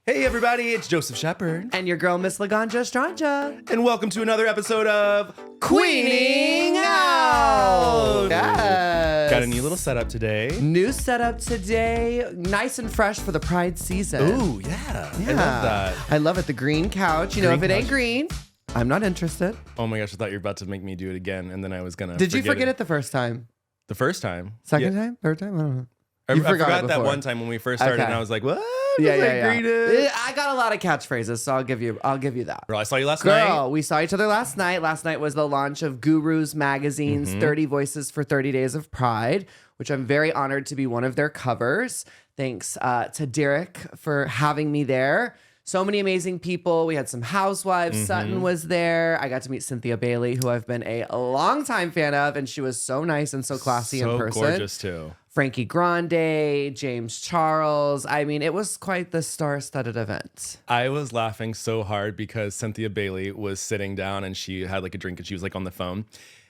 Hey everybody, it's Joseph Shepard. And your girl, Miss Laganja Estranja. And welcome to another episode of Queening Out! Yes. Got a new little setup today. New setup today. Nice and fresh for the Pride season. Ooh, yeah. I love that. I love it. The green couch. You know, if it ain't green, I'm not interested. Oh my gosh, I thought you were about to make me do it again, and then I was gonna Did you forget it the first time? The first time? Second time? Third time? I don't know. I forgot that one time when we first started, and I was like, what? Yeah. I got a lot of catchphrases, so I'll give you that. Girl, I saw you last night. Girl, we saw each other last night. Last night was the launch of Guru's magazine's 30 Voices for 30 Days of Pride, which I'm very honored to be one of their covers. Thanks to Derek for having me there. So many amazing people. We had some housewives. Sutton was there. I got to meet Cynthia Bailey, who I've been a longtime fan of, and she was so nice and so classy in person. So gorgeous, too. Frankie Grande, James Charles. I mean, it was quite the star-studded event. I was laughing so hard because Cynthia Bailey was sitting down and she had like a drink and she was like on the phone.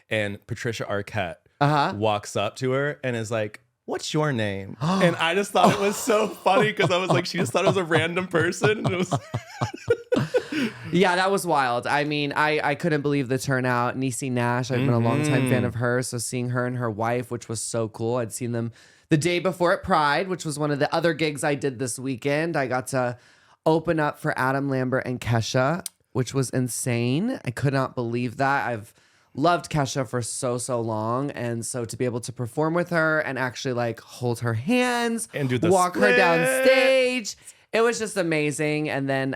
And Patricia Arquette walks up to her and is like, "What's your name?" And I just thought it was so funny because I was like, she just thought it was a random person. And it was Yeah, that was wild. I mean, I couldn't believe the turnout. Niecy Nash, I've been a longtime fan of her. So seeing her and her wife, which was so cool. I'd seen them the day before at Pride, which was one of the other gigs I did this weekend. I got to open up for Adam Lambert and Kesha, which was insane. I could not believe that. I've loved Kesha for so long, and so to be able to perform with her and actually like hold her hands and do the walk split. her down stage, it was just amazing. And then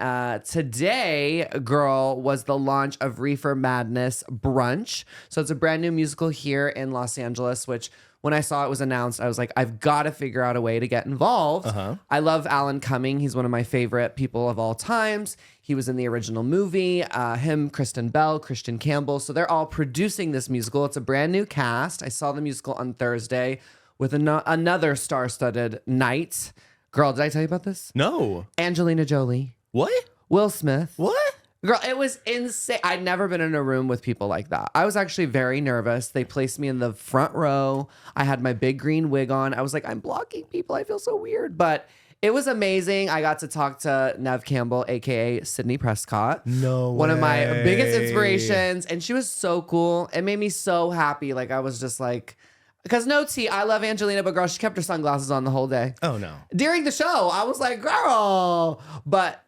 today, girl, was the launch of Reefer Madness Brunch. So it's a brand new musical here in Los Angeles, which when I saw it was announced, I was like, I've got to figure out a way to get involved. I love Alan Cumming. He's one of my favorite people of all times. He was in the original movie, him, Kristen Bell, Christian Campbell. So they're all producing this musical. It's a brand new cast. I saw the musical on Thursday with another star-studded night. Girl, did I tell you about this? No. Angelina Jolie. What? Will Smith. What? Girl, it was insane. I'd never been in a room with people like that. I was actually very nervous. They placed me in the front row. I had my big green wig on. I was like, I'm blocking people. I feel so weird. But it was amazing. I got to talk to Neve Campbell, a.k.a. Sydney Prescott. No way. One of my biggest inspirations. And she was so cool. It made me so happy. Like, I was just like... Because no tea, I love Angelina, but girl, she kept her sunglasses on the whole day. Oh, no. During the show, I was like, girl. But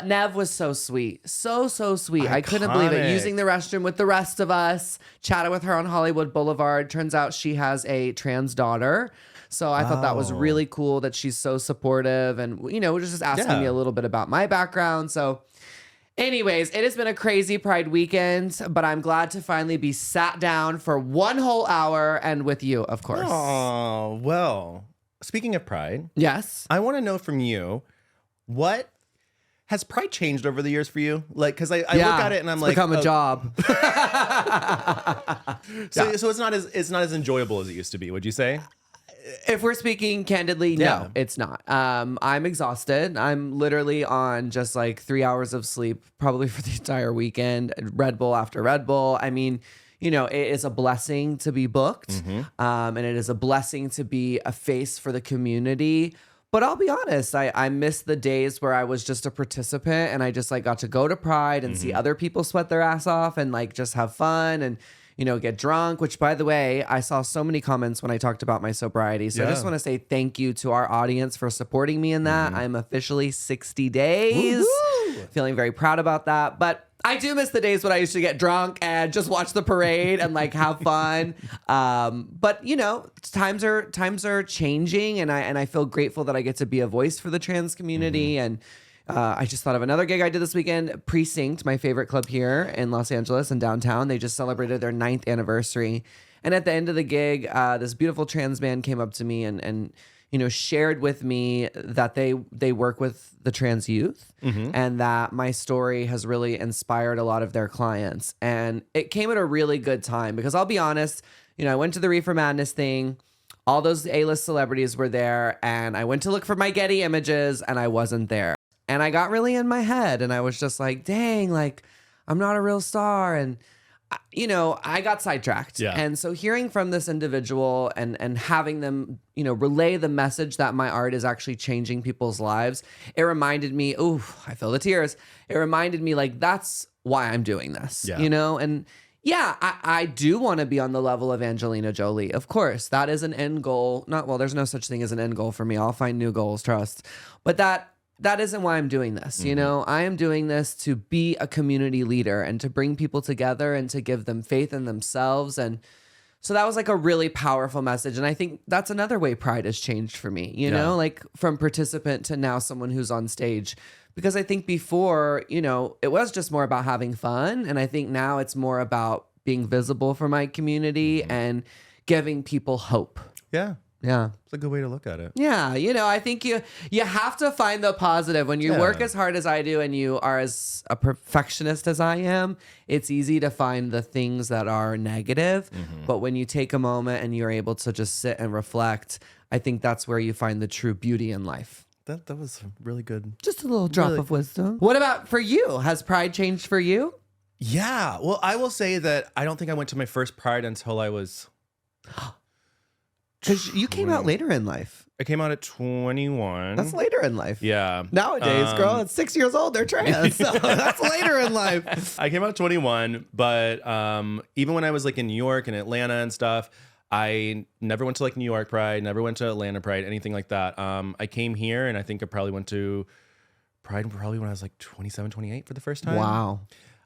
Neve was so sweet. So sweet. I couldn't believe it. Using the restroom with the rest of us, chatted with her on Hollywood Boulevard. Turns out she has a trans daughter. So I thought that was really cool that she's so supportive and, you know, just asking me a little bit about my background. So anyways, it has been a crazy Pride weekend, but I'm glad to finally be sat down for one whole hour and with you, of course. Oh, well, speaking of Pride. Yes. I want to know from you, what has Pride changed over the years for you? Like, because I look at it and I'm like, become a job. So it's not as enjoyable as it used to be, would you say? If we're speaking candidly, no, it's not. I'm exhausted. I'm literally on just like 3 hours of sleep, probably for the entire weekend, Red Bull after Red Bull. I mean, you know, it is a blessing to be booked. And it is a blessing to be a face for the community. But I'll be honest, I miss the days where I was just a participant and I just like got to go to Pride and see other people sweat their ass off and like just have fun and, you know, get drunk, which by the way, I saw so many comments when I talked about my sobriety. So I just want to say thank you to our audience for supporting me in that. I'm officially 60 days. Woo-hoo! Feeling very proud about that. But I do miss the days when I used to get drunk and just watch the parade and like have fun. But you know, times are changing, and I feel grateful that I get to be a voice for the trans community. And I just thought of another gig I did this weekend. Precinct, my favorite club here in Los Angeles and downtown. They just celebrated their 9th anniversary. And at the end of the gig, this beautiful trans man came up to me and you know, shared with me that they work with the trans youth and that my story has really inspired a lot of their clients. And it came at a really good time because I'll be honest, you know, I went to the Reefer Madness thing. All those A-list celebrities were there, and I went to look for my Getty images and I wasn't there. And I got really in my head and I was just like, dang, like I'm not a real star. And I got sidetracked. Yeah. And so hearing from this individual and having them, relay the message that my art is actually changing people's lives, it reminded me, I feel the tears. It reminded me like, that's why I'm doing this, and yeah, I do want to be on the level of Angelina Jolie. Of course, that is an end goal. There's no such thing as an end goal for me. I'll find new goals, trust. But that isn't why I'm doing this. I am doing this to be a community leader and to bring people together and to give them faith in themselves. And so that was like a really powerful message. And I think that's another way Pride has changed for me, like from participant to now someone who's on stage. Because I think before, it was just more about having fun. And I think now it's more about being visible for my community and giving people hope. Yeah. Yeah. It's a good way to look at it. Yeah. I think you have to find the positive. When you work as hard as I do and you are as a perfectionist as I am, it's easy to find the things that are negative. But when you take a moment and you're able to just sit and reflect, I think that's where you find the true beauty in life. That was really good. Just a little drop of wisdom. What about for you? Has Pride changed for you? Yeah. Well, I will say that I don't think I went to my first Pride until I was... Because you came out later in life. I came out at 21. That's later in life. Yeah. Nowadays, girl, at 6 years old, they're trans. So that's later in life. I came out at 21, but even when I was like in New York and Atlanta and stuff, I never went to like New York Pride, never went to Atlanta Pride, anything like that. I came here and I think I probably went to Pride probably when I was like 27, 28 for the first time. Wow.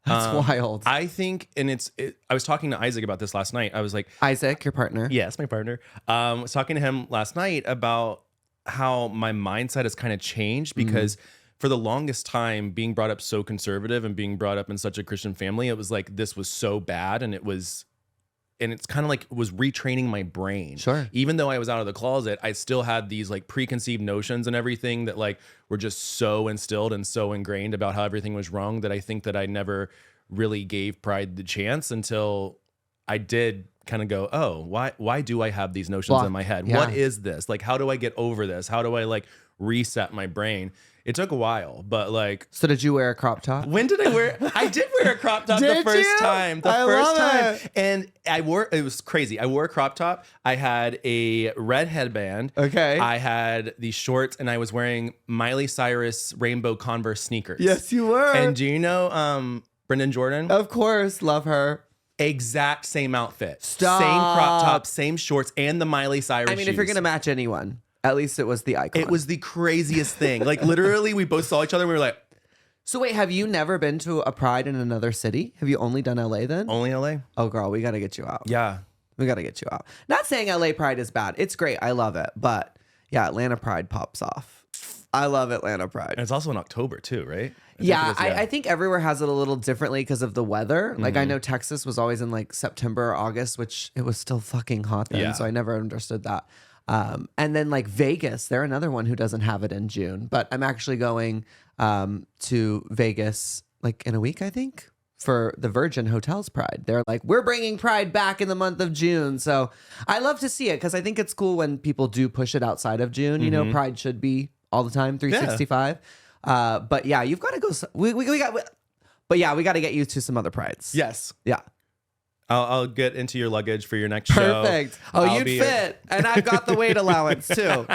That's wild. I think, and I was talking to Isaac about this last night. I was like, Isaac, your partner. Yes, my partner. I was talking to him last night about how my mindset has kind of changed because for the longest time, being brought up so conservative and being brought up in such a Christian family, it was like, this was so bad. And it's kind of like was retraining my brain. Sure. Even though I was out of the closet, I still had these like preconceived notions and everything that like were just so instilled and so ingrained about how everything was wrong that I think that I never really gave Pride the chance until I did kind of go, oh, why do I have these notions in my head? Yeah. What is this? Like, how do I get over this? How do I like reset my brain? It took a while, but like. So did you wear a crop top? When did I wear? I did wear a crop top the first time. The first time. And it was crazy. I wore a crop top. I had a red headband. Okay. I had these shorts and I was wearing Miley Cyrus rainbow Converse sneakers. Yes, you were. And do you know Brendan Jordan? Of course. Love her. Exact same outfit. Stop. Same crop top, same shorts, and the Miley Cyrus I mean, shoes. if you're going to match anyone. At least it was the icon. It was the craziest thing. Like literally, we both saw each other and we were like. So wait, have you never been to a Pride in another city? Have you only done LA then? Only LA. Oh girl, we got to get you out. Yeah. We got to get you out. Not saying LA Pride is bad. It's great. I love it. But yeah, Atlanta Pride pops off. I love Atlanta Pride. And it's also in October too, right? I think everywhere has it a little differently because of the weather. Like I know Texas was always in like September or August, which it was still fucking hot then. Yeah. So I never understood that. And then like Vegas, they're another one who doesn't have it in June, but I'm actually going to Vegas like in a week, I think, for the Virgin Hotels Pride. They're like, we're bringing Pride back in the month of June. So I love to see it because I think it's cool when people do push it outside of June. You know, Pride should be all the time, 365. But yeah, you've got to go. We got to get you to some other Prides. Yes. Yeah. I'll get into your luggage for your next show. Perfect. Oh, you'd fit. And I've got the weight allowance too.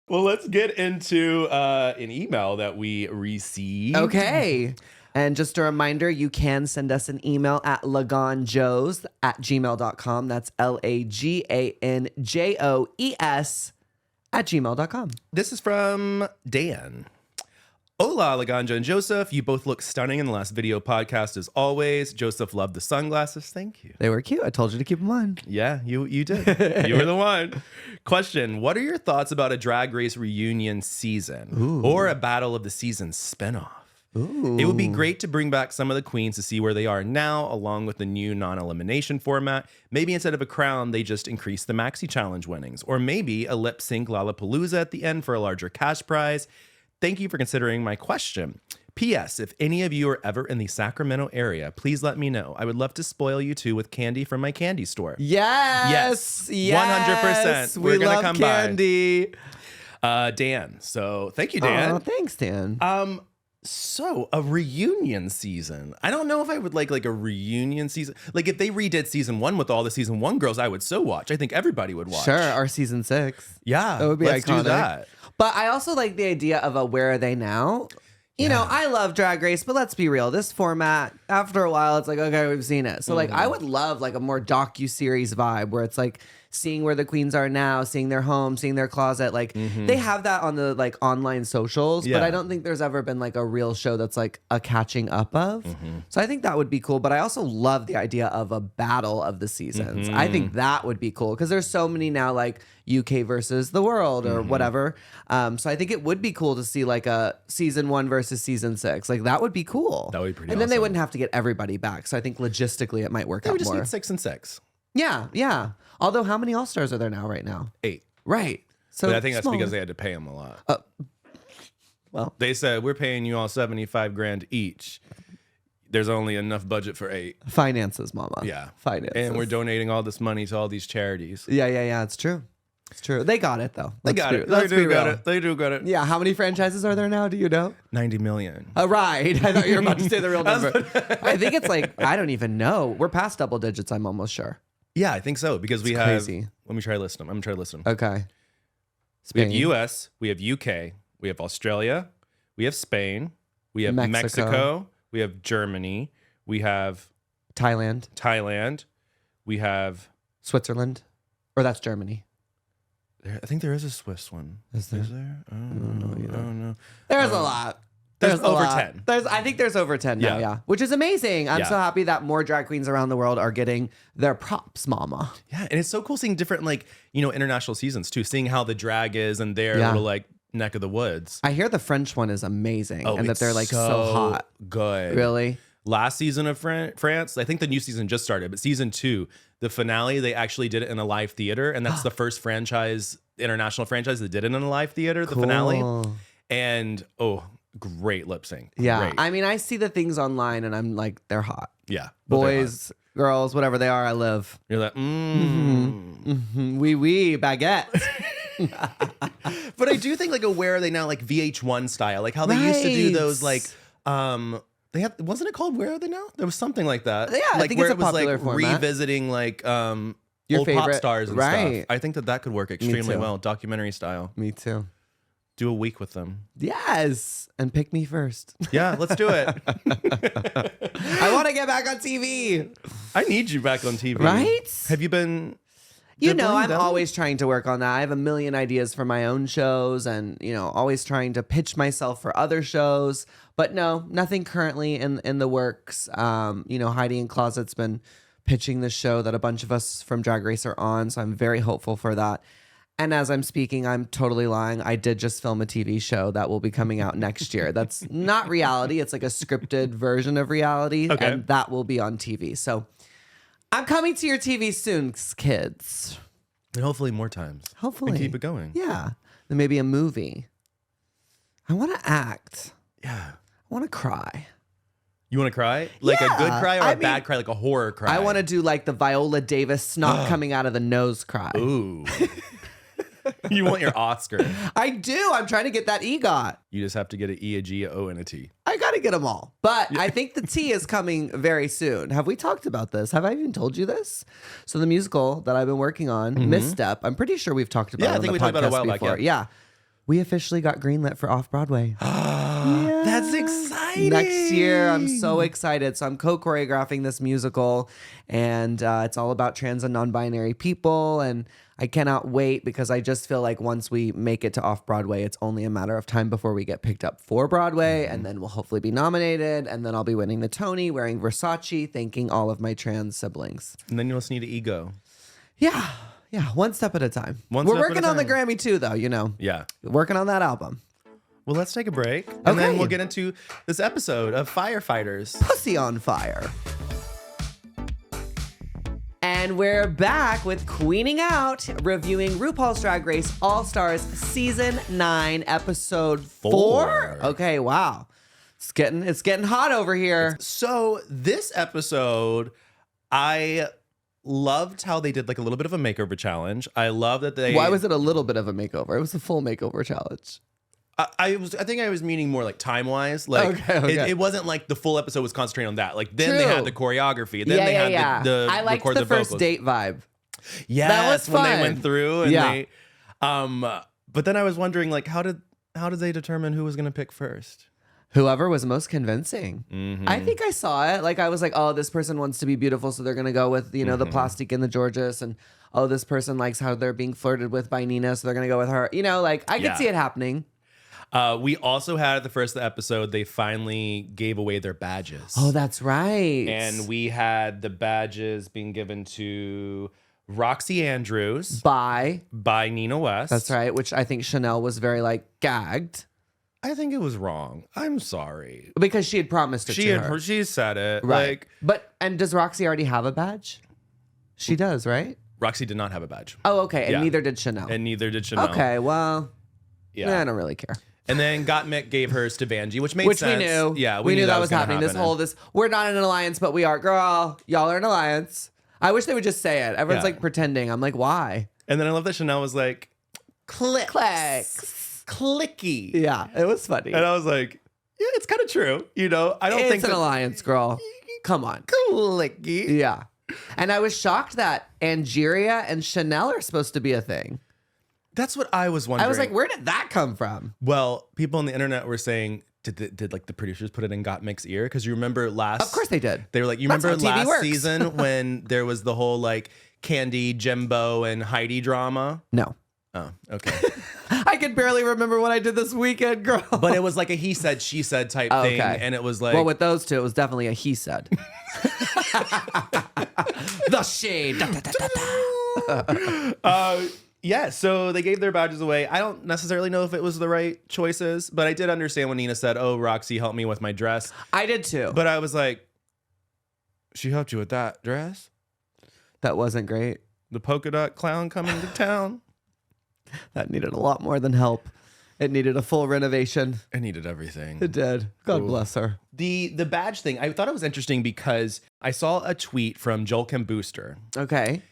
Well, let's get into an email that we received. Okay. And just a reminder, you can send us an email at laganjos@gmail.com. That's LAGANJOES@gmail.com. This is from Dan. Hola, Laganja and Joseph. You both look stunning in the last video podcast as always. Joseph loved the sunglasses. Thank you. They were cute. I told you to keep them on. Yeah, you did. You were the one. Question: what are your thoughts about a Drag Race reunion season or a Battle of the Seasons spinoff? It would be great to bring back some of the queens to see where they are now, along with the new non-elimination format. Maybe instead of a crown, they just increase the Maxi Challenge winnings. Or maybe a lip sync Lollapalooza at the end for a larger cash prize. Thank you for considering my question. P.S. If any of you are ever in the Sacramento area, please let me know. I would love to spoil you two with candy from my candy store. Yes. 100%. We love come candy. by. Dan. So thank you, Dan. Oh, thanks, Dan. So a reunion season. I don't know if I would like a reunion season. Like if they redid season 1 with all the season 1 girls, I would so watch. I think everybody would watch. Sure, or season 6. Yeah, That would be let's iconic. do that. But I also like the idea of a where are they now? You know, I love Drag Race, but let's be real. This format, after a while, it's like, okay, we've seen it. So like, I would love like a more docu-series vibe where it's like seeing where the queens are now, seeing their home, seeing their closet. Like they have that on the like online socials, but I don't think there's ever been like a real show that's like a catching up of. So I think that would be cool. But I also love the idea of a battle of the seasons. I think that would be cool because there's so many now, like UK versus the world or whatever. So I think it would be cool to see like a season 1 versus season 6. Like that would be cool. That would be pretty And then they awesome. wouldn't have to get everybody back. So I think logistically it might work They out would just more. need 6 and 6. Yeah. Although how many All-Stars are there now right now? 8. Right. So But I think that's smaller. because they had to pay them a lot. Well, They said, we're paying you all 75 grand each. There's only enough budget for 8. finances, mama. Yeah. Finances. And we're donating all this money to all these charities. Yeah. It's true. It's true. They got it though. They Let's got be- it. Let's They be do got real. it. They do got it. Yeah. How many franchises are there now? Do you know? 90 million. Right. I thought you were about to say the real number. I think it's like, I don't even know. We're past double digits, I'm almost sure. Yeah, I think so because we It's have. crazy. Let me try to list them. I'm gonna try to list them. Okay. We have Spain. U.S. We have UK. We have Australia. We have Spain. We have Mexico. Mexico. We have Germany. We have Thailand. Thailand. We have. Switzerland. Or that's Germany. I think there is a Swiss one. Is there? Is there? I don't know. There's a lot. There's a over lot. 10. I think there's over 10 now, Yeah. yeah. Which is amazing. I'm Yeah. so happy that more drag queens around the world are getting their props, mama. Yeah, and it's so cool seeing different international seasons too, seeing how the drag is and their Yeah. little like neck of the woods. I hear the French one is amazing and that it's they're like so hot. Good. Really? Last season of France, I think the new season just started, but season 2, the finale, they actually did it in a live theater, and that's the first international franchise that did it in a live theater, the finale. And great lip sync. Yeah. Great. I mean, I see the things online and I'm like, they're hot. Yeah. but they're hot. Boys, girls, whatever they are, I live. You're like, Oui, baguette. But I do think like where are they now, like VH1 style, like how they used to do Right. those like they had, wasn't it called Where Are They Now? There was something like that. Yeah, I like think where it's a it was like popular format. revisiting like Your old pop favorite- stars and right. stuff. I think that could work extremely too. well, documentary style. Me too. Do a week with them. Yes. And pick me first. Yeah, let's do it. I want to get back on TV. I need you back on TV. Right? Have you been? You know, dibbling I'm down? always trying to work on that. I have a million ideas for my own shows and, always trying to pitch myself for other shows. But no, nothing currently in the works. Heidi in Closet's been pitching this show that a bunch of us from Drag Race are on. So I'm very hopeful for that. And as I'm speaking, I'm totally lying. I did just film a TV show that will be coming out next year. That's not reality. It's like a scripted version of reality. Okay. And that will be on TV. So I'm coming to your TV soon, kids. And hopefully more times. Hopefully. And keep it going. Yeah. Then maybe a movie. I want to act. Yeah. I want to cry. You want to cry? Like a good Yeah. cry or I a bad mean, cry, like a horror cry? I want to do like the Viola Davis snot coming out of the nose cry. Ooh. You want your Oscar. I do. I'm trying to get that EGOT. You just have to get an E, a G, a O, and a T. I got to get them all. But I think the T is coming very soon. Have we talked about this? Have I even told you this? So the musical that I've been working on, Misstep, I'm pretty sure we've talked about Yeah, it I on think the we talked about it a podcast while back, before. yeah. Yeah. We officially got greenlit for Off-Broadway. That's exciting. Next year. I'm so excited. So I'm co-choreographing this musical, and it's all about trans and non-binary people. And I cannot wait because I just feel like once we make it to Off-Broadway, it's only a matter of time before we get picked up for Broadway, and then we'll hopefully be nominated, and then I'll be winning the Tony, wearing Versace, thanking all of my trans siblings. And then you'll just need an ego. Yeah. Yeah. One step at a time. One We're step at a working on the time. Grammy too, though, Yeah. Working on that album. Well, let's take a break. And then Okay. we'll get into this episode of Firefighters. Pussy on Fire. And we're back with Queening Out, reviewing RuPaul's Drag Race All-Stars Season 9, Episode 4. 4. Okay, wow. It's getting hot over here. So this episode, I loved how they did like a little bit of a makeover challenge. I love that they... Why was it a little bit of a makeover? It was a full makeover challenge. I think I was meaning more like time wise. Like Okay. It wasn't like the full episode was concentrating on that. Like then they True. had the choreography. Then they had the I liked record the the first vocals. date vibe. Yes, that was when fun. they went through and Yeah. they but then I was wondering like how did they determine who was gonna pick first? Whoever was most convincing. Mm-hmm. I think I saw it. Like I was like, oh, this person wants to be beautiful, so they're gonna go with the plastic and the Georges, and oh, this person likes how they're being flirted with by Nina, so they're gonna go with her. Like I could see it happening. We also had at the first episode, they finally gave away their badges. Oh, that's right. And we had the badges being given to Roxy Andrews by Nina West. That's right, which I think Chanel was very like gagged. I think it was wrong. I'm sorry. Because she had promised it to her. She said it. Right. Like, and does Roxy already have a badge? She does, right? Roxy did not have a badge. Oh, okay. And neither did Chanel. And neither did Chanel. Okay, well, I don't really care. And then Gottmik gave hers to Vanjie, which made sense. Which we knew. Yeah, we knew that was happening. We're not in an alliance, but we are. Girl, y'all are an alliance. I wish they would just say it. Everyone's like pretending. I'm like, why? And then I love that Chanel was like, clicks. Clicky. Yeah, it was funny. And I was like, yeah, it's kind of true. I don't think it's an alliance, girl. Come on. Clicky. Yeah. And I was shocked that Angeria and Chanel are supposed to be a thing. That's what I was wondering. I was like, where did that come from? Well, people on the internet were saying, did like the producers put it in Gottmik's ear? Because you remember last... Of course they did. They were like, you That's remember how TV last works. season when there was the whole like Candy, Jimbo, and Heidi drama? No. Oh, okay. I can barely remember what I did this weekend, girl. But it was like a he said, she said type thing. And it was like... Well, with those two, it was definitely a he said. The shade. Da, da, da, da. Yeah, so they gave their badges away. I don't necessarily know if it was the right choices, but I did understand when Nina said, oh, Roxy helped me with my dress. I did too. But I was like, she helped you with that dress? That wasn't great. The polka dot clown coming to town? That needed a lot more than help. It needed a full renovation. It needed everything. It did. God bless her. The badge thing, I thought it was interesting because I saw a tweet from Joel Kim Booster. Okay.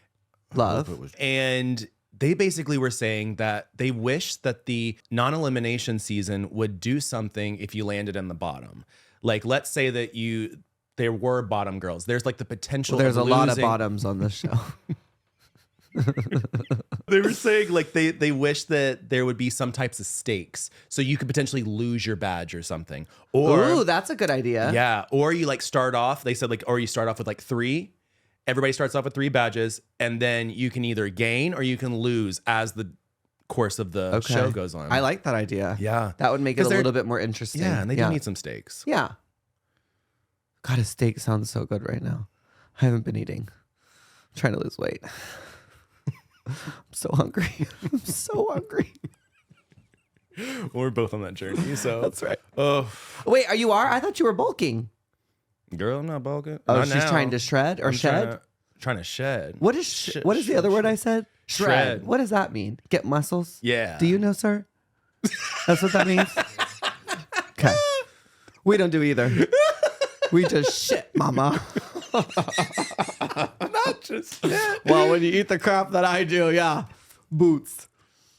Love. And they basically were saying that they wish that the non-elimination season would do something if you landed in the bottom. Like, let's say that there were bottom girls. There's like the potential There's of a lot of bottoms on this show. They were saying like they wish that there would be some types of stakes so you could potentially lose your badge or something. Or ooh, that's a good idea. Yeah. Or you like start off, they said like, or you start off with like 3. Everybody starts off with 3 badges, and then you can either gain or you can lose as the course of the show goes on. I like that idea. Yeah. That would make it a little bit more interesting. Yeah, and they do need some stakes. Yeah. God, a steak sounds so good right now. I haven't been eating. I'm trying to lose weight. I'm so hungry. I'm so hungry. We're both on that journey, so. That's right. Oh. Wait, you are? I thought you were bulking. Girl, I'm not bulking. Oh, not she's now. trying to shred or shed? Trying to shed. What is what is the other word I said? Shred. What does that mean? Get muscles? Yeah. Do you know, sir? That's what that means? Okay. We don't do either. We just shit, mama. Not just shit. Well, when you eat the crap that I do, yeah. Boots.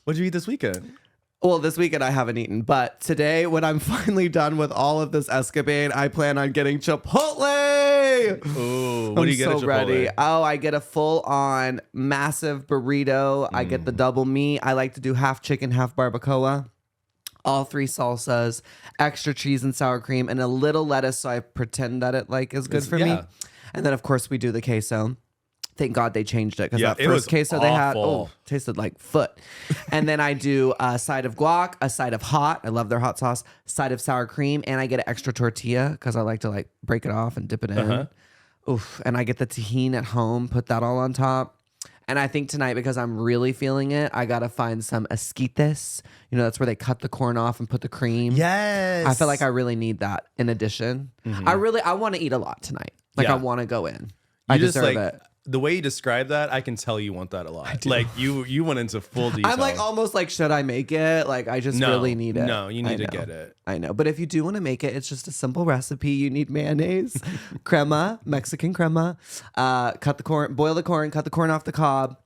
What did you eat this weekend? Well, this weekend I haven't eaten, but today when I'm finally done with all of this escapade, I plan on getting Chipotle. Ooh, what do you get at Chipotle? Ready. Oh, I get a full-on massive burrito. I get the double meat. I like to do half chicken, half barbacoa. All 3 salsas, extra cheese and sour cream, and a little lettuce, so I pretend that it like is good for me. And then of course we do the queso. Thank God they changed it because that first queso they had tasted like foot. And then I do a side of guac, a side of hot. I love their hot sauce. Side of sour cream, and I get an extra tortilla because I like to like break it off and dip it in. Oof! And I get the tahini at home, put that all on top. And I think tonight, because I'm really feeling it, I gotta find some esquites. You know, that's where they cut the corn off and put the cream. Yes. I feel like I really need that in addition. I want to eat a lot tonight. Like I want to go in. I deserve it. The way you describe that, I can tell you want that a lot. Like you went into full detail. I'm like almost like, should I make it? Like I just really need it. No, you need to get it. I know. But if you do want to make it, it's just a simple recipe. You need mayonnaise, crema, Mexican crema, cut the corn, boil the corn, cut the corn off the cob,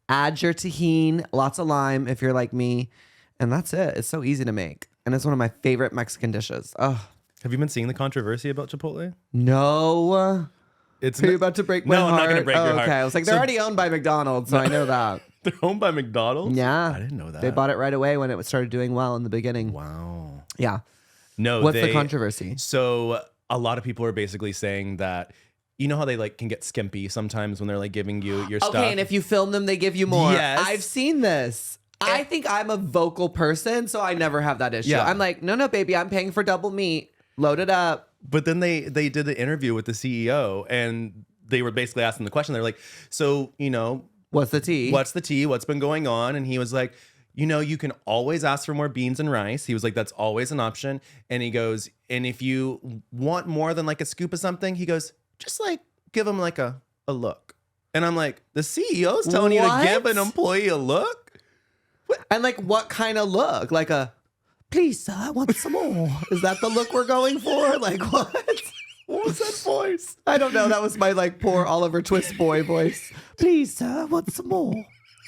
add your tahini, lots of lime if you're like me. And that's it. It's so easy to make. and it's one of my favorite Mexican dishes. Oh, Have you been seeing the controversy about Chipotle? no. Are you about to break my heart? No, I'm not going to break your heart. Okay, I was like, they're already owned by McDonald's, so I know that. They're owned by McDonald's? Yeah. I didn't know that. They bought it right away when it started doing well in the beginning. Wow. Yeah. No, What's the controversy? So a lot of people are basically saying that, you know how they like can get skimpy sometimes when they're like giving you your stuff? Okay, and if you film them, they give you more. Yes. I've seen this. I think I'm a vocal person, so I never have that issue. Yeah. I'm like, no, baby, I'm paying for double meat. Load it up. But then they did an interview with the CEO, and they were basically asking the question. They're like, so, you know, what's the tea? What's the tea? What's been going on? And he was like, you know, you can always ask for more beans and rice. He was like, that's always an option. And he goes, and if you want more than like a scoop of something, he goes, just like give him like a look. And I'm like, the CEO's telling you to give an employee a look? And like, what kind of look? Like a, please, sir, I want some more. Is that the look we're going for? Like, what? What was that voice? I don't know. That was my like poor Oliver Twist boy voice. Please, sir, I want some more.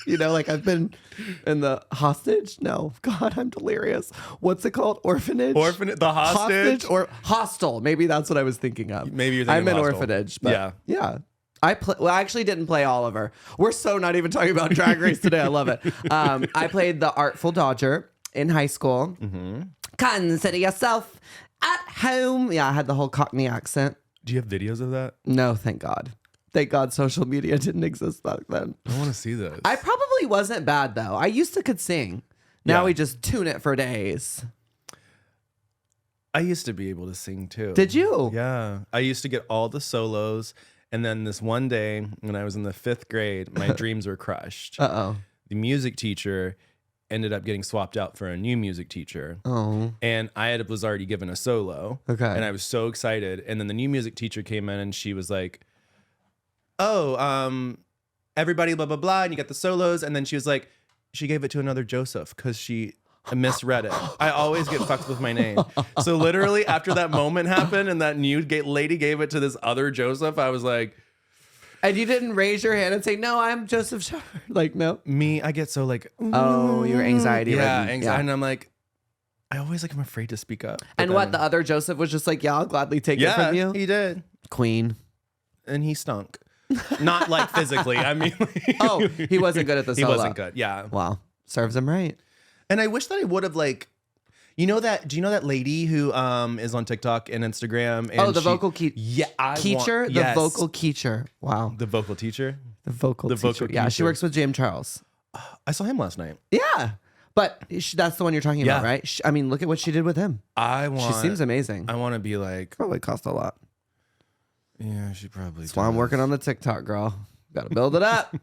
You know, like I've been in the hostage. No, God, I'm delirious. What's it called? Orphanage? The hostage? Or hostel. Maybe that's what I was thinking of. Maybe you're thinking I'm in hostel. orphanage. But yeah. I actually didn't play Oliver. We're so not even talking about Drag Race today. I love it. I played the Artful Dodger in high school. Mm-hmm. Consider yourself at home. Yeah, I had the whole Cockney accent. Do you have videos of that? No, thank God. Thank God social media didn't exist back then. I want to see this. I probably wasn't bad, though. I used to could sing. Now we just tune it for days. I used to be able to sing, too. Did you? Yeah. I used to get all the solos. And then this one day, when I was in the 5th grade, my dreams were crushed. Uh-oh. The music teacher ended up getting swapped out for a new music teacher. Oh. And was already given a solo. Okay. And I was so excited. And then the new music teacher came in and she was like, everybody, blah, blah, blah. And you got the solos. And then she was like, she gave it to another Joseph because she misread it. I always get fucked with my name. So literally after that moment happened and that new lady gave it to this other Joseph, I was like... And you didn't raise your hand and say, no, I'm Joseph Shepherd. Like, no. Me, I get so like... Oh, your anxiety. Yeah, anxiety. Yeah. And I'm like... I always like, I'm afraid to speak up. And what, the other Joseph was just like, yeah, I'll gladly take it from you? Yeah, he did. Queen. And he stunk. Not like physically. I mean... Oh, he wasn't good at the solo. He wasn't good, yeah. Wow. Serves him right. And I wish that I would have like, do you know that lady who is on TikTok and Instagram? And vocal teacher? Yeah, The vocal teacher. Wow. The vocal teacher? The vocal teacher. Yeah, she works with James Charles. I saw him last night. Yeah. But that's the one you're talking about, right? I mean, look at what she did with him. She seems amazing. I want to be like. Probably cost a lot. Yeah, she probably That's why I'm working on the TikTok, girl. Gotta build it up.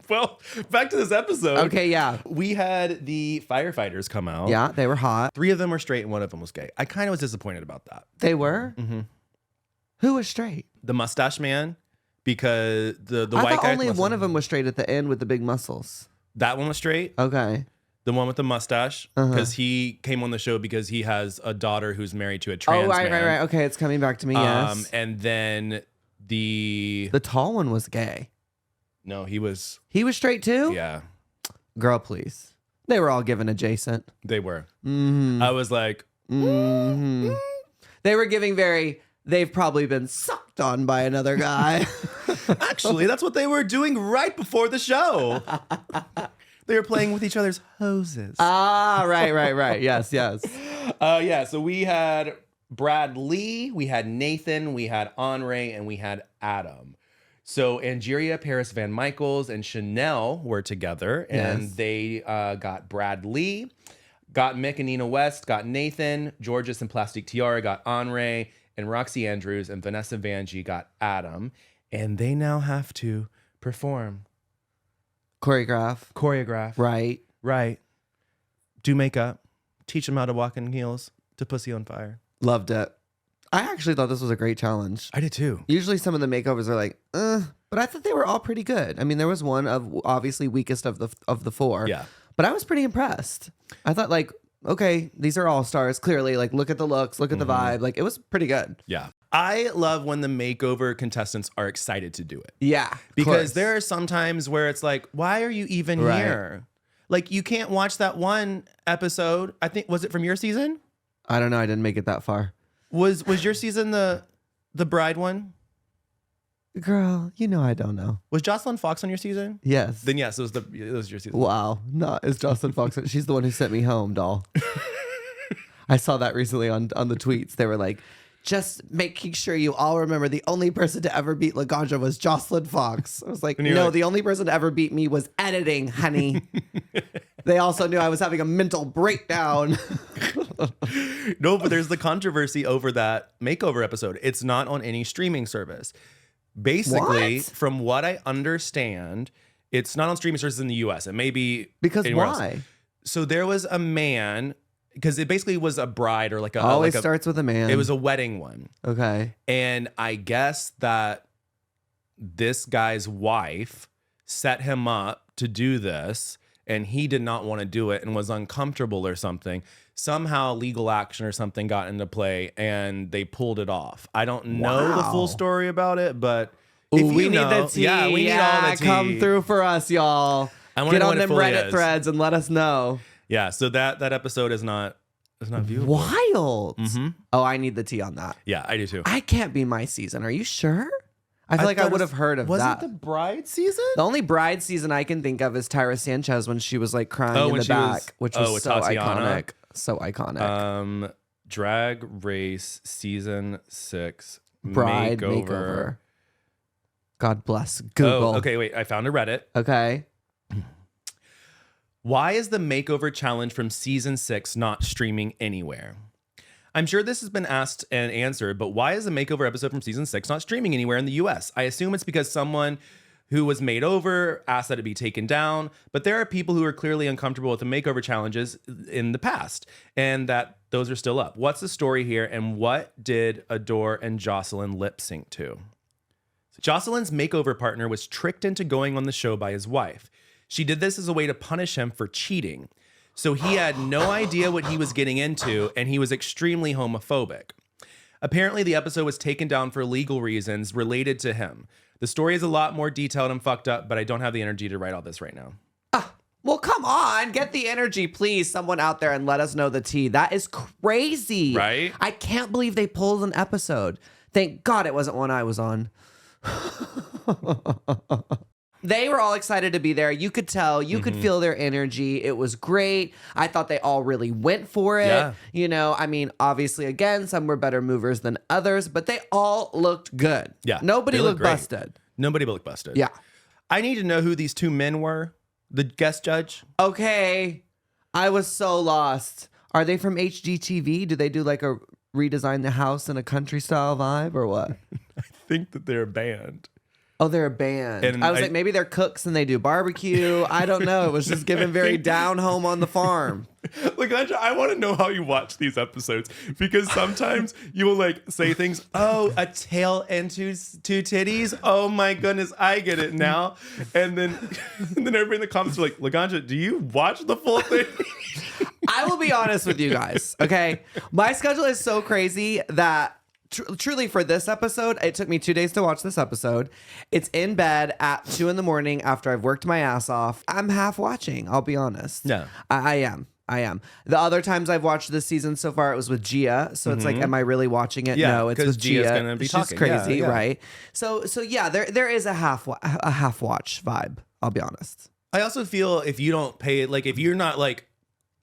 Well, back to this episode. Okay, yeah. We had the Firefighters come out. Yeah, they were hot. 3 of them were straight and 1 of them was gay. I kind of was disappointed about that. They were? Mm-hmm. Who was straight? The mustache man, because the white guy. I thought only one of them was straight at the end with the big muscles. That one was straight. Okay. The one with the mustache, because he came on the show because he has a daughter who's married to a trans man. Right. Okay, it's coming back to me, yes. And then the tall one was gay. No, he was straight too? Yeah. Girl, please. They were all given adjacent. They were. Mm-hmm. I was like, mm-hmm. They were giving they've probably been sucked on by another guy. Actually, that's what they were doing right before the show. They were playing with each other's hoses. Right. Yes. Yeah, so we had Brad Lee, we had Nathan, we had Henri, and we had Adam. So Angeria Paris Van Michaels and Chanel were together, and they got Brad Lee, got Mick and Nina West, got Nathan, Georges and Plastic Tiara got Henri, and Roxy Andrews and Vanessa Vanjie got Adam, and they now have to perform. Choreograph. Right. Do makeup. Teach them how to walk in heels to Pussy on Fire. Loved it. I actually thought this was a great challenge. I did too. Usually some of the makeovers are like, but I thought they were all pretty good. I mean, there was one of obviously weakest of the 4. Yeah. But I was pretty impressed. I thought like, okay, these are all stars. Clearly, like look at the looks, look at the vibe. Like it was pretty good. Yeah. I love when the makeover contestants are excited to do it. Yeah. Because there are some times where it's like, why are you even here? Like, you can't watch that one episode. I think, was it from your season? I don't know. I didn't make it that far. Was your season the bride one? Girl, you know I don't know. Was Jocelyn Fox on your season? Yes. Then yes, it was your season. Wow. No, it's Jocelyn Fox. She's the one who sent me home, doll. I saw that recently on the tweets. They were like, just making sure you all remember the only person to ever beat Laganja was Jocelyn Fox. I was like, no, like, the only person to ever beat me was editing, honey. They also knew I was having a mental breakdown. No, but there's the controversy over that makeover episode. It's not on any streaming service. Basically, from what I understand, it's not on streaming services in the US. It may be because why? Else. So there was a man, because it basically was a bride or like a always like starts with a man. It was a wedding one. Okay. And I guess that this guy's wife set him up to do this, and he did not want to do it and was uncomfortable or something. Somehow legal action or something got into play and they pulled it off. I don't know the full story about it, but if we need the tea. Yeah, we need all the tea. Come through for us, y'all. Get on them Reddit threads and let us know. Yeah, so that episode is not viewable. Wild. Mm-hmm. Oh, I need the tea on that. Yeah, I do too. I can't be my season. Are you sure? I feel like I would have heard of that. Was it the bride season? The only bride season I can think of is Tyra Sanchez when she was like crying in the back, which was so iconic. So iconic. Drag Race season 6 bride makeover. God bless Google. Oh, okay, wait. I found a Reddit. Okay. Why is the makeover challenge from season 6 not streaming anywhere? I'm sure this has been asked and answered, but why is the makeover episode from season 6 not streaming anywhere in the US? I assume it's because someone who was made over asked that it be taken down, but there are people who are clearly uncomfortable with the makeover challenges in the past, and that those are still up. What's the story here, and what did Adore and Jocelyn lip sync to? Jocelyn's makeover partner was tricked into going on the show by his wife. She did this as a way to punish him for cheating. So he had no idea what he was getting into, and he was extremely homophobic. Apparently, the episode was taken down for legal reasons related to him. The story is a lot more detailed and fucked up, but I don't have the energy to write all this right now. Well, come on. Get the energy, please. Someone out there and let us know the tea. That is crazy. Right? I can't believe they pulled an episode. Thank God it wasn't one I was on. They were all excited to be there. You could tell. You could feel their energy. It was great. I thought they all really went for it. Yeah. You know, I mean, obviously, again, some were better movers than others, but they all looked good. Yeah. Nobody looked busted. Nobody looked busted. Yeah. I need to know who these two men were. The guest judge. Okay. I was so lost. Are they from HGTV? Do they do like a redesign the house in a country style vibe or what? I think that they're a band. Oh, they're a band. And I was like, maybe they're cooks and they do barbecue. I don't know. It was just given very down home on the farm. Laganja, I want to know how you watch these episodes, because sometimes you will like say things, oh, a tail and two titties. Oh my goodness, I get it now. And then everybody in the comments are like, Laganja, do you watch the full thing? I will be honest with you guys, okay? My schedule is so crazy that truly for this episode, it took me 2 days to watch this episode. It's in bed at 2 a.m. after I've worked my ass off. I'm half watching, I'll be honest. No. I am. The other times I've watched this season so far, it was with Gia. So it's like, am I really watching it? Yeah, no, it's with Gia's Gia. gonna be She's talking. crazy, Yeah. right? So yeah, there is a half watch vibe. I'll be honest. I also feel if you don't pay it, like if you're not like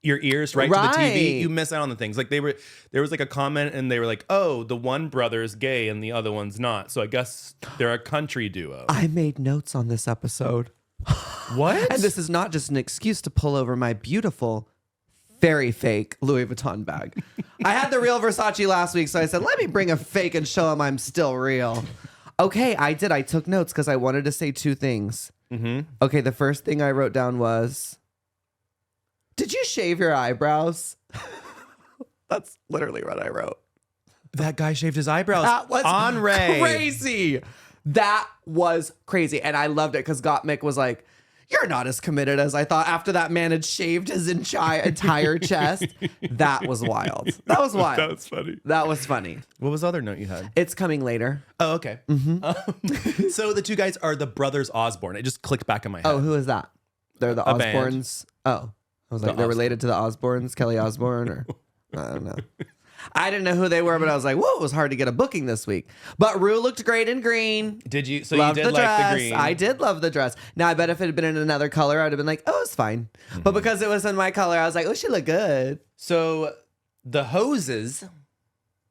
your ears right to the TV, you miss out on the things. Like there was like a comment and they were like, oh, the one brother is gay and the other one's not. So I guess they're a country duo. I made notes on this episode. What? And this is not just an excuse to pull over my beautiful, very fake Louis Vuitton bag. I had the real Versace last week, so I said, let me bring a fake and show them I'm still real. Okay, I did. I took notes because I wanted to say two things. Okay, the first thing I wrote down was, did you shave your eyebrows? That's literally what I wrote. That guy shaved his eyebrows. That was Ray. crazy. That was crazy. And I loved it because Gottmik was like, you're not as committed as I thought after that man had shaved his entire chest. That was wild. That was wild. That was funny. That was funny. What was the other note you had? It's coming later. Oh, okay. So the two guys are the brothers Osborne. It just clicked back in my head. Oh, who is that? They're the A band. Osbournes. Oh, I was like, they're related to the Osbournes, Kelly Osbourne, or I don't know. I didn't know who they were, but I was like, whoa, it was hard to get a booking this week. But Rue looked great in green. Did you? So Loved you did the dress. like the green. I did love the dress. Now, I bet if it had been in another color, I'd have been like, oh, it's fine. But because it was in my color, I was like, oh, she looked good. So the hoses,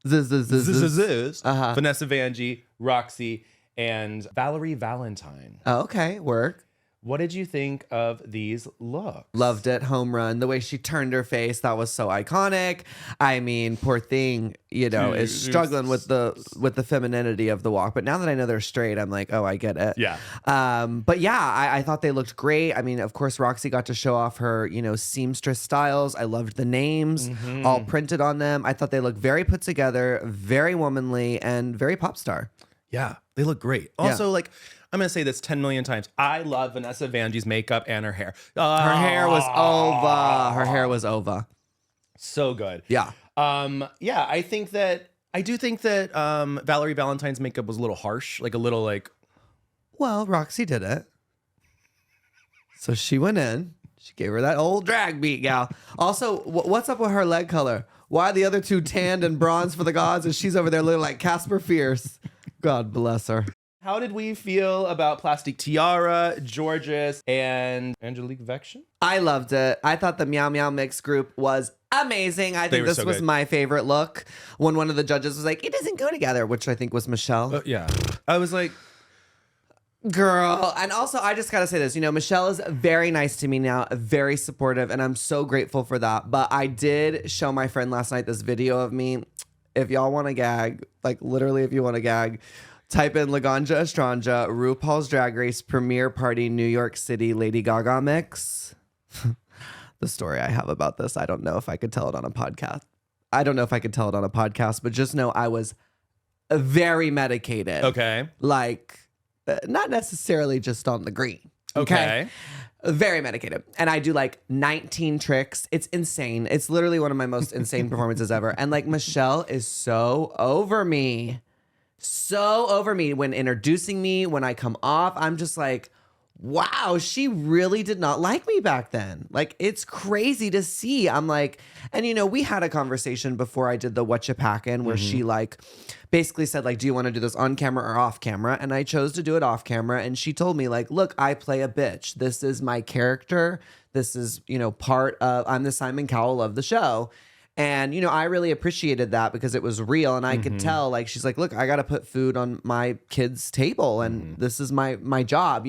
Uh-huh. Vanessa Vanjie, Roxy, and Valerie Valentine. Oh, okay, work. What did you think of these looks? Loved it. Home run. The way she turned her face, that was so iconic. I mean, poor thing, is struggling with the femininity of the walk. But now that I know they're straight, I'm like, oh, I get it. Yeah. But yeah, I thought they looked great. I mean, of course, Roxy got to show off her, seamstress styles. I loved the names all printed on them. I thought they looked very put together, very womanly, and very pop star. Yeah, they look great. Also, I'm going to say this 10 million times. I love Vanessa Vanjie's makeup and her hair. Her hair was Ova. Her hair was Ova. So good. Yeah. I do think that Valerie Valentine's makeup was a little harsh, like a little like. Well, Roxy did it. So she went in. She gave her that old drag beat, gal. Also, what's up with her leg color? Why are the other two tanned and bronze for the gods and she's over there looking like Casper Fierce? God bless her. How did we feel about Plastic Tiara, Georges, and Angelique Vection? I loved it. I thought the Meow Meow Mix group was amazing. I think this was my favorite look. When one of the judges was like, it doesn't go together, which I think was Michelle. Yeah. I was like, girl. And also, I just got to say this. Michelle is very nice to me now, very supportive, and I'm so grateful for that. But I did show my friend last night this video of me. If y'all want to gag, like literally if you want to gag, type in Laganja Estranja, RuPaul's Drag Race Premiere Party, New York City, Lady Gaga mix. The story I have about this, I don't know if I could tell it on a podcast. But just know I was very medicated. okay. Like, not necessarily just on the green. Okay. Very medicated. And I do like 19 tricks. It's insane. It's literally one of my most insane performances ever. And like Michelle is so over me. So over me when introducing me, when I come off, I'm just like, wow, she really did not like me back then. Like, it's crazy to see. I'm like, and we had a conversation before I did the What You Packin' where she like basically said like, do you want to do this on camera or off camera? And I chose to do it off camera. And she told me like, look, I play a bitch. This is my character. This is, part of, I'm the Simon Cowell of the show. And, I really appreciated that because it was real. And I could tell, like, she's like, look, I got to put food on my kid's table. And this is my job,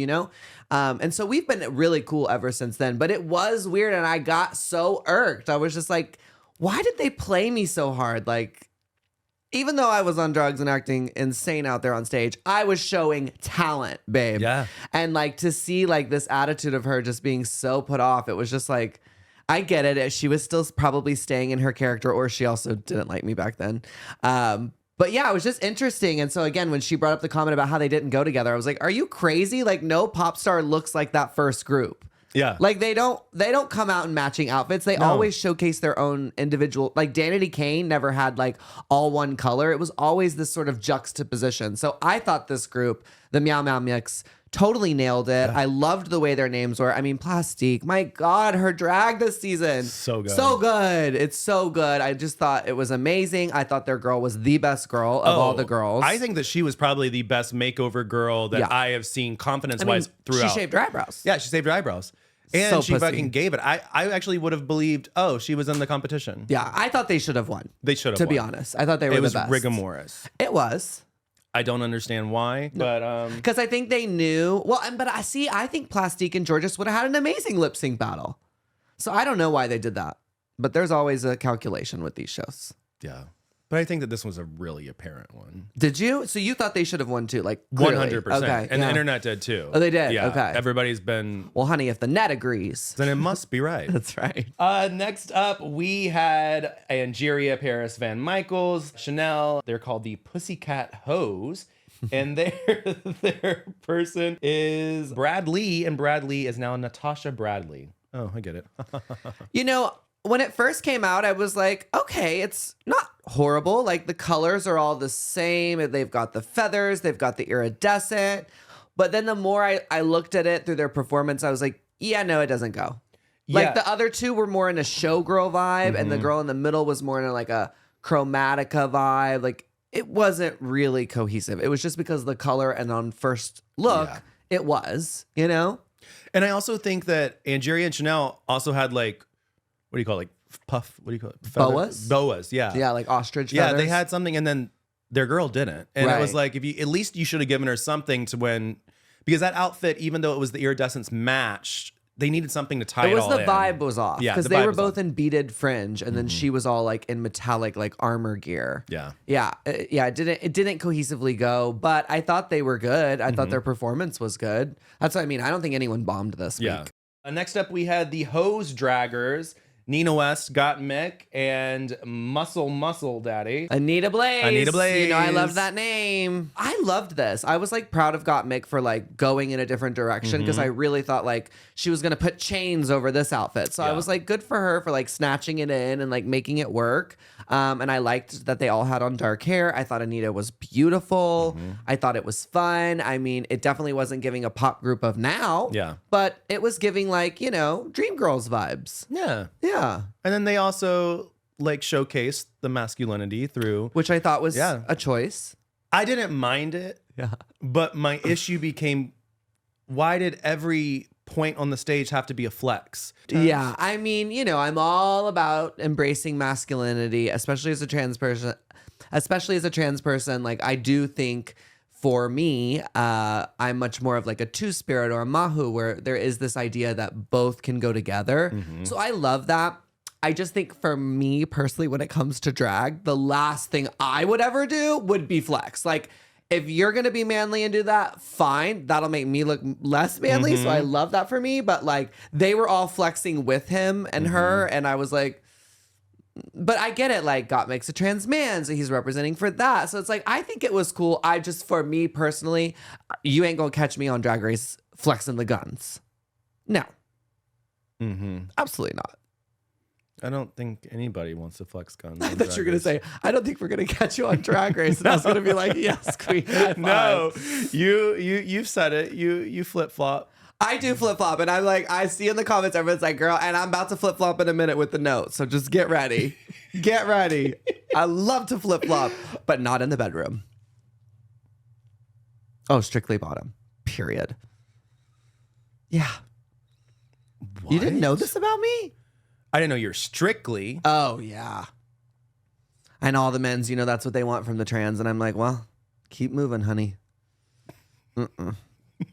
And so we've been really cool ever since then. But it was weird. And I got so irked. I was just like, why did they play me so hard? Like, even though I was on drugs and acting insane out there on stage, I was showing talent, babe. Yeah. And like to see like this attitude of her just being so put off, it was just like, I get it. She was still probably staying in her character, or she also didn't like me back then. But yeah, it was just interesting. And so again, when she brought up the comment about how they didn't go together, I was like, are you crazy? Like no pop star looks like that first group. Yeah. Like they don't come out in matching outfits. They always showcase their own individual. Like Danity Kane never had like all one color. It was always this sort of juxtaposition. So I thought this group, the Meow Meow Mix, totally nailed it. I loved the way their names were. I mean, Plastique, my God, her drag this season. So good. So good. It's so good. I just thought it was amazing. I thought their girl was the best girl of all the girls. I think that she was probably the best makeover girl that I have seen confidence-wise throughout. She shaved her eyebrows. Yeah, she shaved her eyebrows. And So she pussy. fucking gave it. I actually would have believed, she was in the competition. Yeah, I thought they should have won. They should have To won. be honest. I thought they were It was the best. rigor mortis. It was. I don't understand why, but Because I think they knew. Well, but I think Plastique and Georges would have had an amazing lip sync battle. So I don't know why they did that. But there's always a calculation with these shows. yeah. But I think that this was a really apparent one. Did you? So you thought they should have won too? Like clearly. 100%. Okay. And yeah. the internet did too. Oh, they did? Yeah. Okay. Everybody's been. Well, honey, if the net agrees. Then it must be right. That's right. Next up, we had Angeria Paris Van Michaels, Chanel. They're called the Pussycat Hoes. And their person is Brad Lee, and Brad Lee is now Natasha Bradley. Oh, I get it. When it first came out, I was like, okay, it's not horrible. Like the colors are all the same. They've got the feathers, they've got the iridescent. But then the more I looked at it through their performance, I was like, yeah, no, it doesn't go. Like Yeah. the other two were more in a showgirl vibe, and the girl in the middle was more in like a chromatica vibe. Like it wasn't really cohesive. It was just because of the color, and on first look, it was, you know? And I also think that Angeria and Chanel also had like, what do you call it? Like puff, what do you call it? Boas? Boas, yeah. Yeah, like ostrich Yeah, feathers. they had something, and then their girl didn't. And it was like, if you, at least you should have given her something to when, because that outfit, even though it was the iridescence matched, they needed something to tie it all in. The vibe was off. Yeah, because the they vibe were was both off. in beaded fringe, and then she was all like in metallic, like armor gear. Yeah. Yeah. It didn't cohesively go, but I thought they were good. I thought their performance was good. That's what I mean. I don't think anyone bombed this week. Next up, we had the Hose Draggers. Nina West, Got Mick, and Muscle Daddy. Anita Blaze. Anita Blaze. You know, I loved that name. I loved this. I was like proud of Got Mick for like going in a different direction because I really thought like she was going to put chains over this outfit. So I was like, good for her for like snatching it in and like making it work. And I liked that they all had on dark hair. I thought Anita was beautiful. I thought it was fun. I mean, it definitely wasn't giving a pop group of now. Yeah. But it was giving like, you know, Dreamgirls vibes. Yeah. Yeah. And then they also like showcased the masculinity through, Which I thought was a choice. I didn't mind it. Yeah. But my issue became, why did every point on the stage have to be a flex? Yeah, I mean, you know, I'm all about embracing masculinity, especially as a trans person. Like, I do think for me, I'm much more of like a two-spirit or a mahu, where there is this idea that both can go together. So I love that. I just think for me personally, when it comes to drag, the last thing I would ever do would be flex. Like, if you're going to be manly and do that, fine. That'll make me look less manly. So I love that for me. But like, they were all flexing with him and her. And I was like, but I get it. Like, Got makes a trans man, so he's representing for that. So it's like, I think it was cool. I just, for me personally, you ain't going to catch me on Drag Race flexing the guns. No. Absolutely not. I don't think anybody wants to flex guns. I thought you were going to say, I don't think we're going to catch you on Drag Race. And I was going to be like, yes, queen. No, you've said it. You flip flop. I do flip flop, and I'm like, I see in the comments, everyone's like, girl, and I'm about to flip flop in a minute with the notes. So just get ready. Get ready. I love to flip flop, but not in the bedroom. Oh, strictly bottom. Period. Yeah. What? You didn't know this about me? I didn't know you're strictly. Oh, yeah. And all the men's, you know, that's what they want from the trans. And I'm like, well, keep moving, honey.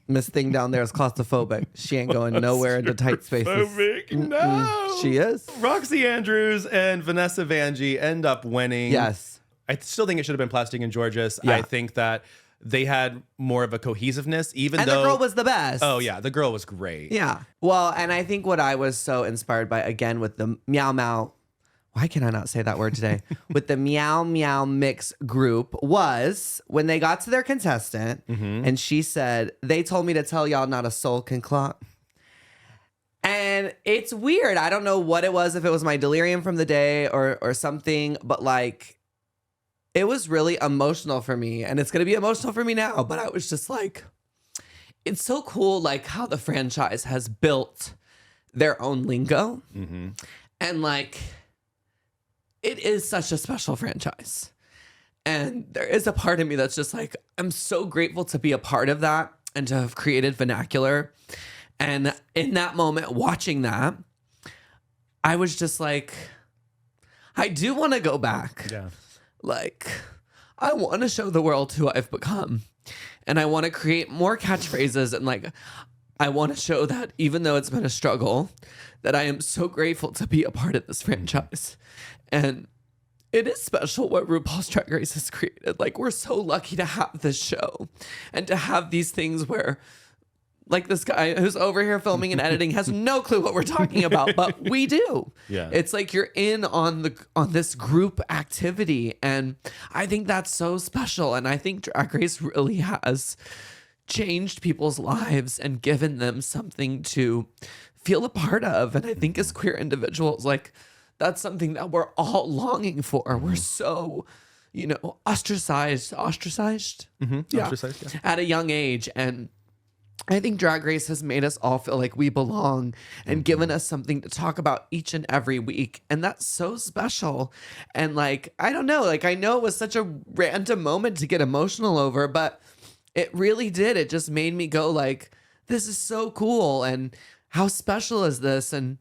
Miss Thing down there is claustrophobic. She ain't going nowhere into tight spaces. No. She is. Roxy Andrews and Vanessa Vanjie end up winning. Yes. I still think it should have been Plastic and Georges. Yeah. I think that they had more of a cohesiveness, even And though the girl was the best. Oh yeah, the girl was great. Yeah. Well, and I think what I was so inspired by, again, with the Meow Meow, why can I not say that word today? With the Meow Meow Mix group was when they got to their contestant and she said, they told me to tell y'all not a soul can clock. And it's weird. I don't know what it was, if it was my delirium from the day or something, but like, it was really emotional for me, and it's going to be emotional for me now. But I was just like, it's so cool, like how the franchise has built their own lingo. And like, it is such a special franchise. And there is a part of me that's just like, I'm so grateful to be a part of that and to have created vernacular. And in that moment, watching that, I was just like, I do want to go back. Yeah. Like, I want to show the world who I've become. And I want to create more catchphrases. And like, I want to show that even though it's been a struggle, that I am so grateful to be a part of this franchise. And it is special what RuPaul's Drag Race has created. Like, we're so lucky to have this show and to have these things where, like, this guy who's over here filming and editing has no clue what we're talking about, but we do. Yeah. It's like you're in on this group activity, and I think that's so special. And I think Drag Race really has changed people's lives and given them something to feel a part of. And I think as queer individuals, like, that's something that we're all longing for. We're so, you know, ostracized Ostracized, yeah. at a young age. And I think Drag Race has made us all feel like we belong and given us something to talk about each and every week. And that's so special. And like, I don't know, like I know it was such a random moment to get emotional over, but it really did. It just made me go like, this is so cool. And how special is this? And,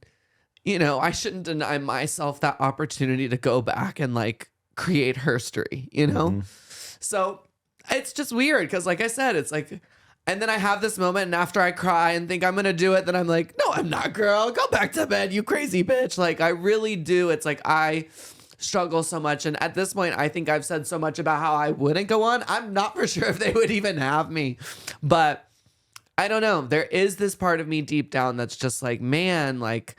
you know, I shouldn't deny myself that opportunity to go back and like create history, you know? So it's just weird because like I said, it's like, and then I have this moment, and after I cry and think I'm going to do it, then I'm like, no, I'm not, girl. Go back to bed, you crazy bitch. Like, I really do. It's like I struggle so much. And at this point, I think I've said so much about how I wouldn't go on. I'm not for sure if they would even have me. But I don't know. There is this part of me deep down that's just like, man, like,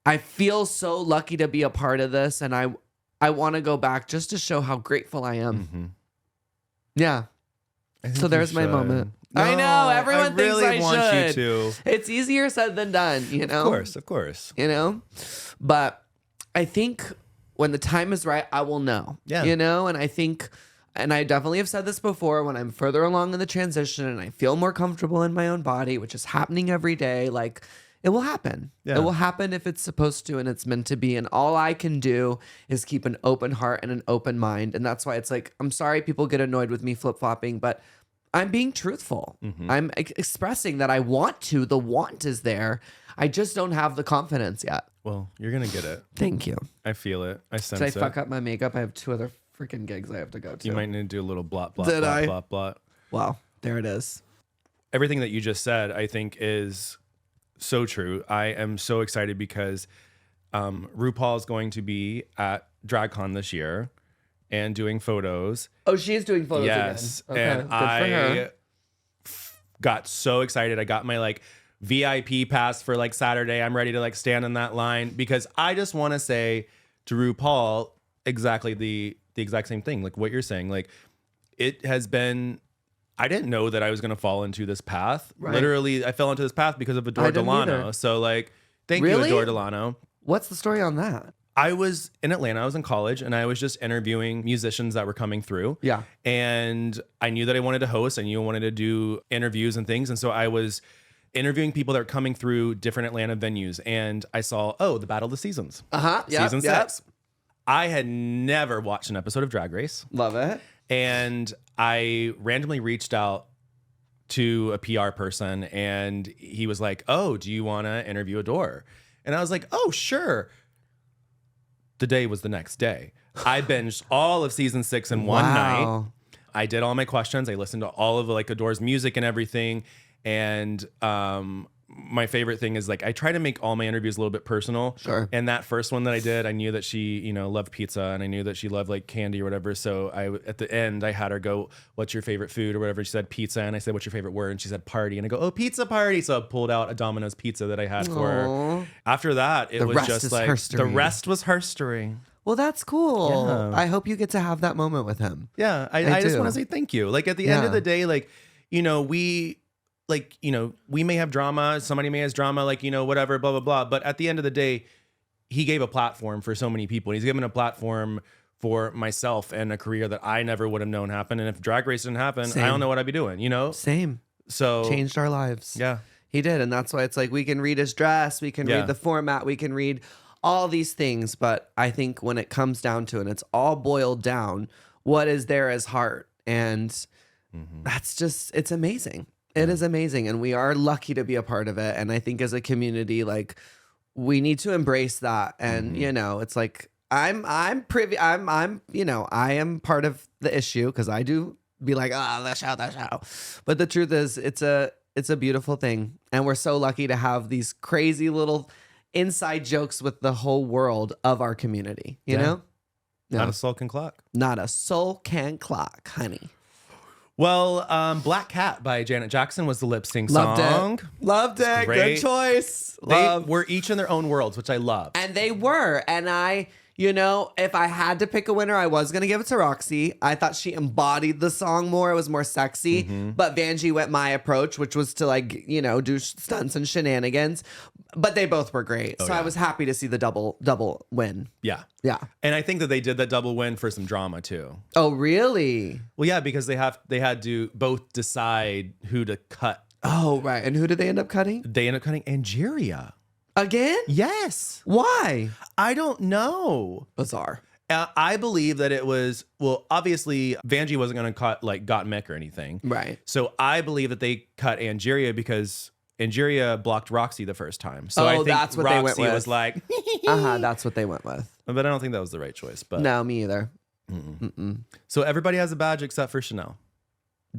I feel so lucky to be a part of this. And I want to go back just to show how grateful I am. Yeah. So there's my moment. No, I know everyone thinks I want should. You to. It's easier said than done, you know. Of course. You know, but I think when the time is right, I will know. Yeah. You know, and I think, and I definitely have said this before. When I'm further along in the transition and I feel more comfortable in my own body, which is happening every day, like it will happen. Yeah. It will happen if it's supposed to and it's meant to be. And all I can do is keep an open heart and an open mind. And that's why it's like, I'm sorry people get annoyed with me flip-flopping, but I'm being truthful. I'm expressing that I want to. The want is there. I just don't have the confidence yet. Well, you're going to get it. Thank you. I feel it. I sense it. Did I fuck up my makeup? I have 2 other freaking gigs I have to go to. You might need to do a little blot, blot. Wow. There it is. Everything that you just said, I think is so true. I am so excited because RuPaul is going to be at DragCon this year and doing photos. Oh, she is doing photos again. Yes. Okay, and I got so excited. I got my like VIP pass for like Saturday. I'm ready to like stand in that line because I just want to say to RuPaul exactly the exact same thing. Like what you're saying. Like it has been, I didn't know that I was going to fall into this path. Right. Literally, I fell into this path because of Adore Delano. Either. So like, thank you, Adore Delano. What's the story on that? I was in Atlanta. I was in college and I was just interviewing musicians that were coming through. Yeah. And I knew that I wanted to host. I knew I wanted to do interviews and things. And so I was interviewing people that are coming through different Atlanta venues. And I saw, the Battle of the Seasons. Season 6. I had never watched an episode of Drag Race. Love it. And I randomly reached out to a PR person and he was like, oh, do you want to interview Adore? And I was like, oh, sure. The day was the next day. I binged all of season 6 in one night. I did all my questions. I listened to all of like Adore's music and everything. And my favorite thing is like I try to make all my interviews a little bit personal. Sure. And that first one that I did, I knew that she, loved pizza and I knew that she loved like candy or whatever. So at the end, I had her go, "What's your favorite food?" or whatever. She said pizza, and I said, "What's your favorite word?" and she said party, and I go, "Oh, pizza party." So I pulled out a Domino's pizza that I had for her. After that, it was just like the rest was herstory. Well, that's cool. Yeah. I hope you get to have that moment with him. Yeah, I just want to say thank you. Like at the end of the day, like, we may have drama, somebody may have drama, like, whatever, blah, blah, blah. But at the end of the day, he gave a platform for so many people. He's given a platform for myself and a career that I never would have known happened. And if Drag Race didn't happen, I don't know what I'd be doing, Same. So changed our lives. Yeah. He did. And that's why it's like we can read his dress, we can read the format, we can read all these things. But I think when it comes down to it, it's all boiled down, what is there as heart? And that's just, it's amazing. It is amazing. And we are lucky to be a part of it. And I think as a community, like we need to embrace that. And, it's like, I am part of the issue because I do be like, that show. But the truth is it's a beautiful thing. And we're so lucky to have these crazy little inside jokes with the whole world of our community, you know? Not a soul can clock. Not a soul can clock, honey. Well, Black Cat by Janet Jackson was the lip sync song. Loved it. Good choice. They were each in their own worlds, which I love. And they were. And I, You know, if I had to pick a winner, I was going to give it to Roxy. I thought she embodied the song more. It was more sexy. But Vanjie went my approach, which was to like, you know, do stunts and shenanigans. But they both were great. I was happy to see the double win. Yeah. Yeah. And I think that they did that double win for some drama too. Oh, really? Well, yeah, because they had to both decide who to cut. Oh, right. And who did they end up cutting? They ended up cutting Angeria. Again? Yes. Why? I don't know. Bizarre. I believe that it was, well, obviously Vanjie wasn't going to cut like Got Mick or anything. Right. So I believe that they cut Angeria because Angeria blocked Roxy the first time. So I think that's what Roxy they went with. was like, That's what they went with. But I don't think that was the right choice. But no, me either. So everybody has a badge except for Chanel.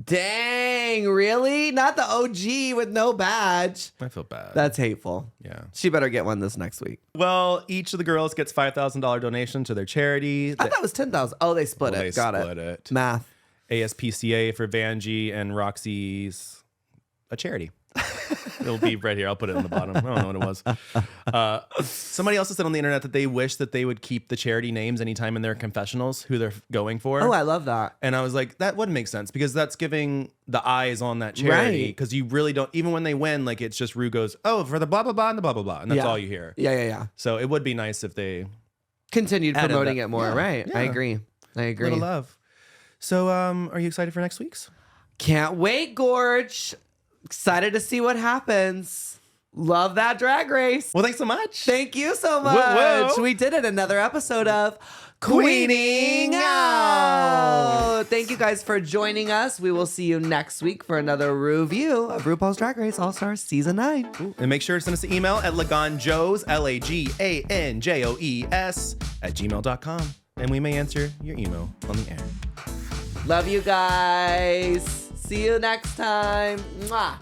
Dang, really? Not the OG with no badge. I feel bad. That's hateful. Yeah. She better get one this next week. Well, each of the girls gets $5,000 donation to their charity. I thought it was 10,000. Oh, they split it. They Got split it. Math. ASPCA for Vanjie and Roxy's a charity. It'll be right here. I'll put it on the bottom. I don't know what it was. Somebody else said on the internet that they wish that they would keep the charity names anytime in their confessionals, who they're going for. Oh, I love that. And I was like, that wouldn't make sense because that's giving the eyes on that charity. Because you really don't, even when they win, like it's just Rue goes, oh, for the blah, blah, blah, and the blah, blah, blah. And that's all you hear. Yeah. So it would be nice if they continued promoting it more. Yeah, right. yeah. I agree. Little love. So are you excited for next week's? Can't wait, Gorge. Excited to see what happens. Love that drag race. Well, thanks so much. Thank you so much. Whoa, whoa. We did it. Another episode of Queening Out. Thank you guys for joining us. We will see you next week for another review of RuPaul's Drag Race All-Stars Season 9. Ooh. And make sure to send us an email at laganjoes, LAGANJOES @gmail.com. And we may answer your email on the air. Love you guys. See you next time. Mwah.